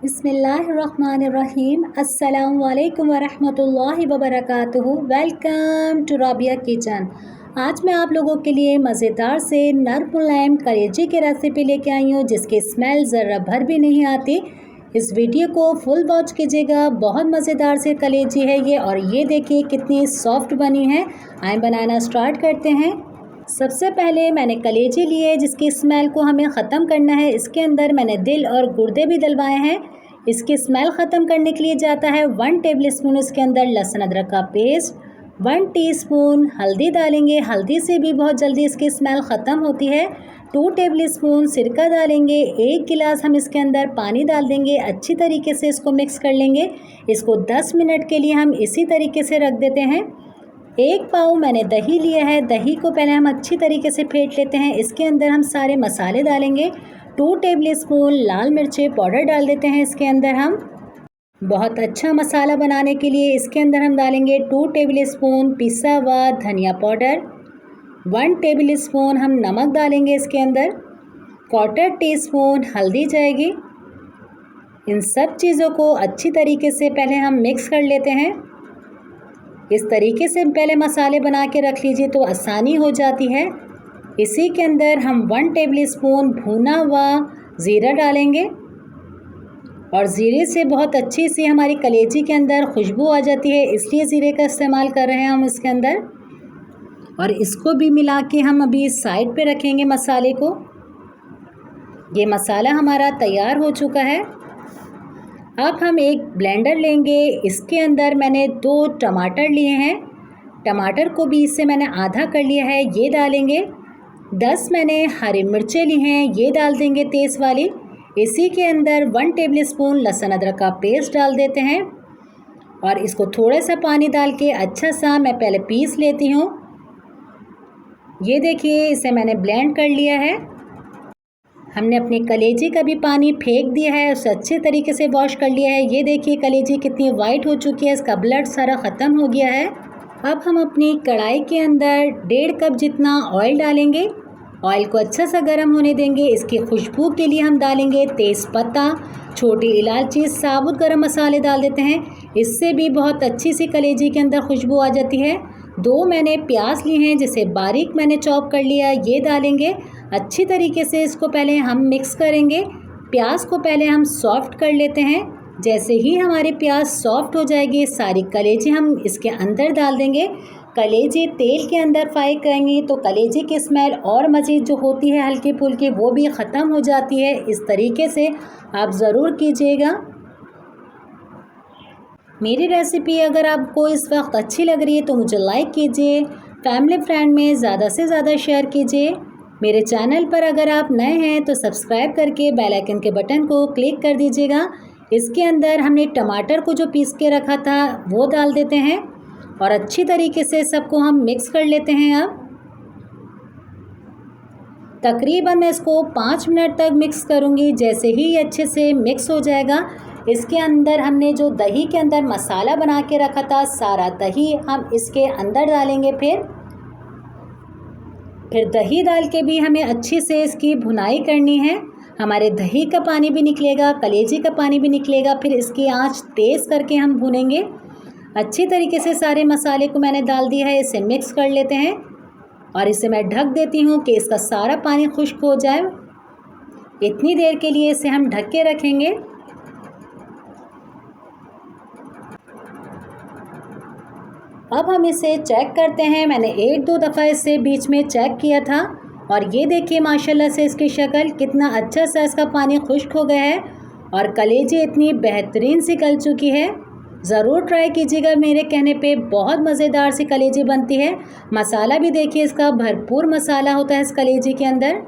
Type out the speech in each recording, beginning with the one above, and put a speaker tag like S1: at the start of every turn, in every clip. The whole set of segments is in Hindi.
S1: बिस्मिल्लाहिर्रहमानिर्रहीम अस्सलामुअलैकुम वरहमतुल्लाहि वबरकातुहू। Welcome to Rabia kitchen. आज मैं आप लोगों के लिए मज़ेदार से नरम मुलायम कलेजी की रेसिपी लेके आई हूँ, जिसकी स्मेल ज़रा भर भी नहीं आती। इस वीडियो को फुल वॉच कीजिएगा। बहुत मज़ेदार से कलेजी है ये, और ये देखिए कितनी सॉफ्ट बनी है। आइए बनाना स्टार्ट करते हैं। सबसे पहले मैंने कलेजी लिए, जिसकी स्मेल को हमें ख़त्म करना है। इसके अंदर मैंने दिल और गुर्दे भी डलवाए हैं। इसकी स्मेल ख़त्म करने के लिए जाता है 1 टेबलस्पून इसके अंदर लहसुन अदरक का पेस्ट, 1 टीस्पून हल्दी डालेंगे। हल्दी से भी बहुत जल्दी इसकी स्मेल ख़त्म होती है। 2 टेबलस्पून सिरका डालेंगे। 1 गिलास हम इसके अंदर पानी डाल देंगे। अच्छी तरीके से इसको मिक्स कर लेंगे। इसको 10 मिनट के लिए हम इसी तरीके से रख देते हैं। 1 पाव मैंने दही लिया है। दही को पहले हम अच्छी तरीके से फेंट लेते हैं। इसके अंदर हम सारे मसाले डालेंगे। 2 टेबलस्पून लाल मिर्ची पाउडर डाल देते हैं इसके अंदर हम। बहुत अच्छा मसाला बनाने के लिए इसके अंदर हम डालेंगे 2 टेबलस्पून पिसा हुआ धनिया पाउडर, 1 टेबलस्पून हम नमक डालेंगे इसके अंदर, 1/4 टीस्पून हल्दी जाएगी। इन सब चीज़ों को अच्छी तरीके से पहले हम मिक्स कर लेते हैं। इस तरीके से पहले मसाले बना के रख लीजिए तो आसानी हो जाती है। इसी के अंदर हम 1 टेबलस्पून भुना हुआ ज़ीरा डालेंगे, और ज़ीरे से बहुत अच्छी सी हमारी कलेजी के अंदर खुशबू आ जाती है, इसलिए ज़ीरे का इस्तेमाल कर रहे हैं हम इसके अंदर। और इसको भी मिला के हम अभी साइड पे रखेंगे मसाले को। ये मसाला हमारा तैयार हो चुका है। अब हम एक ब्लेंडर लेंगे। इसके अंदर मैंने 2 टमाटर लिए हैं। टमाटर को भी इससे मैंने आधा कर लिया है, ये डालेंगे। 10 मैंने हरी मिर्चें ली हैं, ये डाल देंगे तेज़ वाली। इसी के अंदर 1 टेबलस्पून लहसुन अदरक का पेस्ट डाल देते हैं, और इसको थोड़ा सा पानी डाल के अच्छा सा मैं पहले पीस लेती हूँ। ये देखिए इसे मैंने ब्लेंड कर लिया है। हमने अपनी कलेजी का भी पानी फेंक दिया है, उसे अच्छे तरीके से वॉश कर लिया है। ये देखिए कलेजी कितनी वाइट हो चुकी है, इसका ब्लड सारा ख़त्म हो गया है। अब हम अपनी कढ़ाई के अंदर 1.5 कप जितना ऑयल डालेंगे। ऑयल को अच्छा सा गर्म होने देंगे। इसकी खुशबू के लिए हम डालेंगे तेज़पत्ता, छोटी इलायची, साबुत गरम मसाले डाल देते हैं। इससे भी बहुत अच्छी सी कलेजी के अंदर खुशबू आ जाती है। 2 मैंने प्याज लिए हैं, जिसे बारीक मैंने चॉप कर लिया, ये डालेंगे। अच्छी तरीके से इसको पहले हम मिक्स करेंगे। प्याज को पहले हम सॉफ्ट कर लेते हैं। जैसे ही हमारी प्याज सॉफ्ट हो जाएगी, सारी कलेजी हम इसके अंदर डाल देंगे। कलेजी तेल के अंदर फ्राई करेंगे तो कलेजी की स्मेल और मज़ीद जो होती है हल्की फुल्की, वो भी ख़त्म हो जाती है। इस तरीके से आप ज़रूर कीजिएगा। मेरी रेसिपी अगर आपको इस वक्त अच्छी लग रही है तो मुझे लाइक कीजिए, फैमिली फ्रेंड में ज़्यादा से ज़्यादा शेयर कीजिए। मेरे चैनल पर अगर आप नए हैं तो सब्सक्राइब करके बेल आइकन के बटन को क्लिक कर दीजिएगा। इसके अंदर हमने टमाटर को जो पीस के रखा था वो डाल देते हैं, और अच्छी तरीके से सबको हम मिक्स कर लेते हैं। अब तकरीबन मैं इसको 5 मिनट तक मिक्स करूँगी। जैसे ही ये अच्छे से मिक्स हो जाएगा, इसके अंदर हमने जो दही के अंदर मसाला बना के रखा था, सारा दही हम इसके अंदर डालेंगे। फिर दही डाल के भी हमें अच्छी से इसकी भुनाई करनी है। हमारे दही का पानी भी निकलेगा, कलेजी का पानी भी निकलेगा। फिर इसकी आंच तेज़ करके हम भुनेंगे। अच्छी तरीके से सारे मसाले को मैंने डाल दिया है, इसे मिक्स कर लेते हैं, और इसे मैं ढक देती हूँ कि इसका सारा पानी खुश्क हो जाए। इतनी देर के लिए इसे हम ढक के रखेंगे। अब हम इसे चेक करते हैं। मैंने 1-2 दफ़ा इसे बीच में चेक किया था, और ये देखिए माशाल्लाह से इसकी शक्ल कितना अच्छा सा इसका पानी खुश्क हो गया है, और कलेजी इतनी बेहतरीन सी गल चुकी है। ज़रूर ट्राई कीजिएगा मेरे कहने पे, बहुत मज़ेदार सी कलेजी बनती है। मसाला भी देखिए इसका भरपूर मसाला होता है इस कलेजी के अंदर।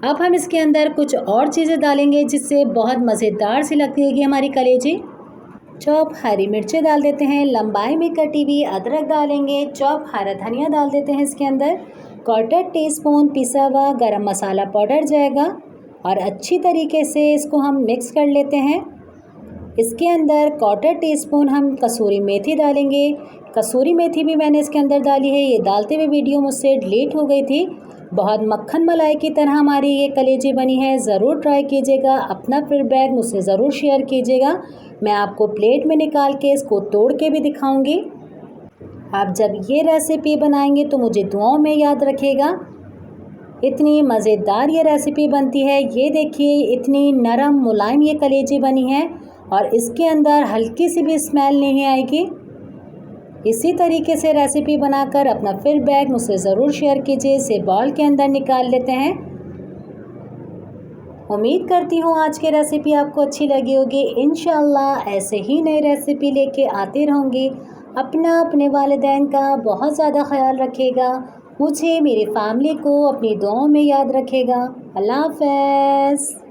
S1: अब हम इसके अंदर कुछ और चीज़ें डालेंगे जिससे बहुत मज़ेदार सी लगती है कि हमारी कलेजी। चॉप हरी मिर्चें डाल देते हैं, लंबाई में कटी हुई अदरक डालेंगे, चॉप हरा धनिया डाल देते हैं इसके अंदर, 1/4 टीस्पून पिसा हुआ गरम मसाला पाउडर जाएगा, और अच्छी तरीके से इसको हम मिक्स कर लेते हैं। इसके अंदर 1/4 टीस्पून हम कसूरी मेथी डालेंगे। कसूरी मेथी भी मैंने इसके अंदर डाली है, ये डालते हुए वीडियो मुझसे डिलीट हो गई थी। बहुत मक्खन मलाई की तरह हमारी ये कलेजी बनी है। ज़रूर ट्राई कीजिएगा, अपना फीडबैक मुझसे ज़रूर शेयर कीजिएगा। मैं आपको प्लेट में निकाल के इसको तोड़ के भी दिखाऊंगी। आप जब ये रेसिपी बनाएंगे तो मुझे दुआओं में याद रखिएगा। इतनी मज़ेदार ये रेसिपी बनती है। ये देखिए इतनी नरम मुलायम ये कलेजी बनी है और इसके अंदर हल्की सी भी स्मेल नहीं आएगी। इसी तरीके से रेसिपी बनाकर अपना फीडबैक मुझसे ज़रूर शेयर कीजिए। इसे बाउल के अंदर निकाल लेते हैं। उम्मीद करती हूँ आज की रेसिपी आपको अच्छी लगी होगी। इंशाअल्लाह ऐसे ही नई रेसिपी लेके आती रहूँगी। अपने वालिदैन का बहुत ज़्यादा ख्याल रखिएगा। मुझे, मेरी फैमिली को अपनी दुआओं में याद रखेगा। अल्लाह हाफ़िज़।